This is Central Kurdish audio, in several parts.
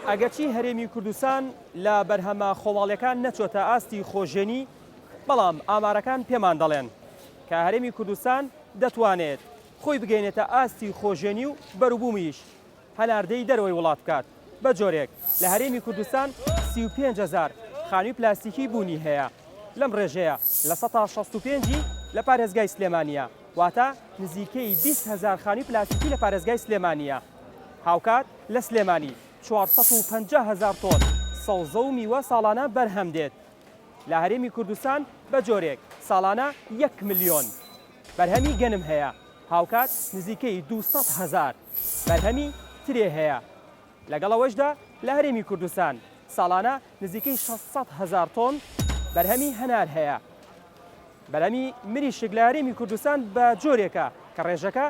ئەگەرچی هەرێمی کوردستان لە بەرهەمە خۆماڵیەکان نەچۆتە ئاستی خۆژێنی، بەڵام ئامارەکان پێمان دەڵێن کە هەرێمی کوردستان دەتوانێت خۆی بگەینێتە ئاستی خۆژێنی و بەروبوومیش هەناردەی دەرەوەی وڵات بکات. بە جۆرێک لە هەرێمی کوردستان 35,000 خانووی پلاستیکی بوونی هەیە. لەم ڕێژەیە لە 165 لە پارێزگای سلێمانیە، واتە نزیکەی 20,000 خانووی پلاستیکی لە پارێزگای سلێمانیە. هاوکات لە سلێمانی 450,000 تۆن سەوزە و میوە ساڵانە بەرهەم دێت. لە هەرێمی کوردستان بە جۆرێک ساڵانە 1 ملیۆن بەرهەمی گەنم هەیە. هاوکات نزیکەی 200,000 بەرهەمی ترێ هەیە. لەگەڵەوەشدا لە هەرێمی کوردستان ساڵانە نزیکەی 600,000 تۆن بەرهەمی هەنار هەیە. بەرهەمی مریشک لە هەرێمی کوردستان بە جۆرێکە کە ڕێژەکە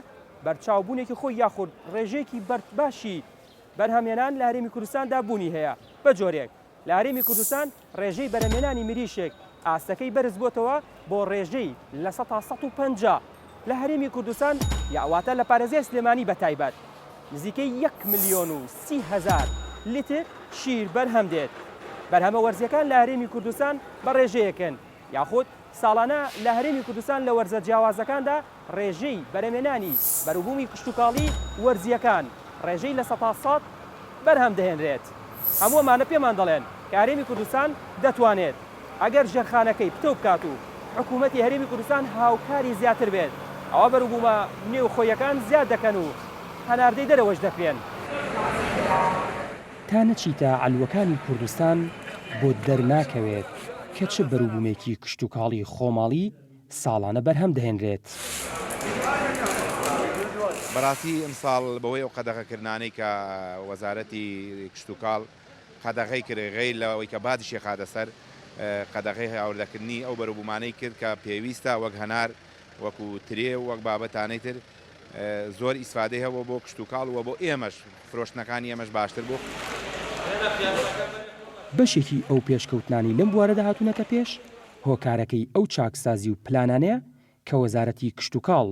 بەرچاوبوونێکی خۆی یاخود ڕێژێکی باشی بەرهەمێنان لە هەرێمی کوردستاندا بوونی هەیە. بە جۆرێک لە هەرێمی کوردستان ڕێژەی بەرهەمێنانی مریشک ئاستەکەی بەرز بۆتەوە بۆ ڕێژەی لە 150 لە هەرێمی کوردستان یاواتە لە پارێزگای سلێمانی بەتایبەت نزیکەی 1,30,000 لیتر شیر بەرهەم دێت. بەرهەمە وەرزیەکان لە هەرێمی کوردستان بە ڕێژەیەکن، یاخود ساڵانە لە هەرێمی کوردستان لە وەرزە جیاوازەکاندا ڕێژەی بەرهەمێنانی بەروبوومی کشتتوکاڵی وەرزیەکان ڕێژەی لە 100 بەرهەم دەهێنرێت. هەمووەمانە پێمان دەڵێن کە هەرێمی کوردستان دەتوانێت ئەگەر ژێرخانەکەی پتە بکات و حکوومەتی هەرێمی کوردستان هاوکاری زیاتر بێت، ئەوە بەروبوومە نێوخۆیەکان زیاد دەکەن و هەناردەی دەرەوەش دەکرێن. تا نەچیتە عەلوەکانی کوردستان بۆ دەرناکەوێت کە چه بەروبوومێکی کشتتوکاڵی خۆماڵی ساڵانە بەرهەم دەهێنرێت. بەڕاستی ئەمساڵ بەوەی ئەو قەدەغەکردانەی کە وەزارەتی کشتتوکاڵ قەدەغەی کرد غەیر لەوەی کە بادشی خاتە سەر قەدەغەی هاوردەکردنی ئەو بەروبوومانەی کرد کە پێویستە وەک هەنار وەکو ترێ وەک بابەتانەی تر زۆر ئیسفادەی هەبوو بۆ کشتتوکاڵ و بۆ ئێمەش فرۆشتنەکانی ئێمەش باشتر بوو. بەشێکی ئەو پێشکەوتنانی لەم بوارەدا هاتوونەتە پێش هۆکارەکەی ئەو چاکسازی و پلانانەیە کە وەزارەتی کشتتوکاڵ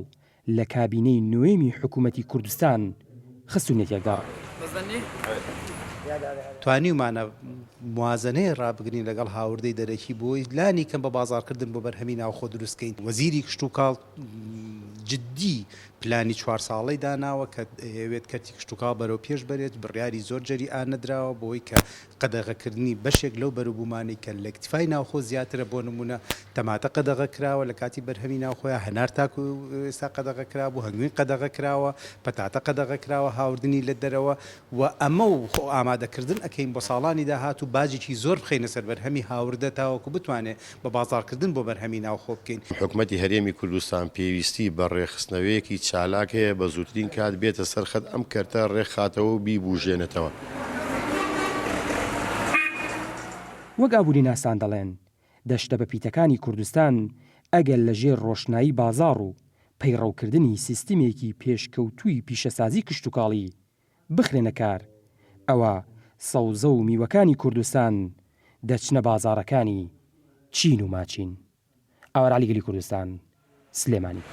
لە کابینەی نوێمی حکوومەتی کوردستان خستوونەتێکدا. توانیمانە موازنەیە ڕابگرین لەگەڵ هاوردەی دەرەکی بۆی لانی کەم بە بازارکردن بۆ بەرهەمی ناوخۆ دروستکەین. وەزیری کشتتوکاڵ جددی پلانی 4 ساڵەی داناوە کە ئەوێت کەرتی کشتتوکاڵ بەرەو پێش بەرێت. بڕیاری زۆر جەری ئانەدراوە بۆی کە قەدەغەکردنی بەشێک لەو بەروبوومانی کە لە اکتیفای ناوخۆ زیاترە. بۆ نمونە تەماتە قەدەغە کراوە لە کاتی بەرهەمی ناوخۆیە، هەنار تاکو ئێستا قەدەغە کرابوو، هەنگوین قەدەغە کراوە، پەتاتە قەدەغە کراوە، هاوردنی لە دەرەوە و ئەمە و ئامادەکردن ئەکەین بۆ ساڵانی داهات و باجێکی زۆر بخەینە سەر بەرهەمی هاوردە تاوەکو بتوانێت بە بازارکردن بۆ بەرهەمی ناوخۆ بکەین. حکوومەتی هەرێمی کوردستان پێویستی بە ڕێخستنەوەیەکی چالاک هەیە بە زووترین کات بێتە سەرخەت ئەم کەرتە ڕێکخاتەوە و بیبوژێنێتەوە. وەک ئابووری ناسان دەڵێن دەشتە بە پیتەکانی کوردستان ئەگەر لەژێر ڕۆشنایی بازاڕ و پەیڕەوکردنی سیستمێکی پێشکەوتووی پیشەسازی کشتتوکاڵی بخرێنە کار، ئەوە سەوزە و میوەکانی کوردستان دەچنە بازاڕەکانی چین و ماچین. ئاوەر عەلیگەلی کوردستان، سلێمانی.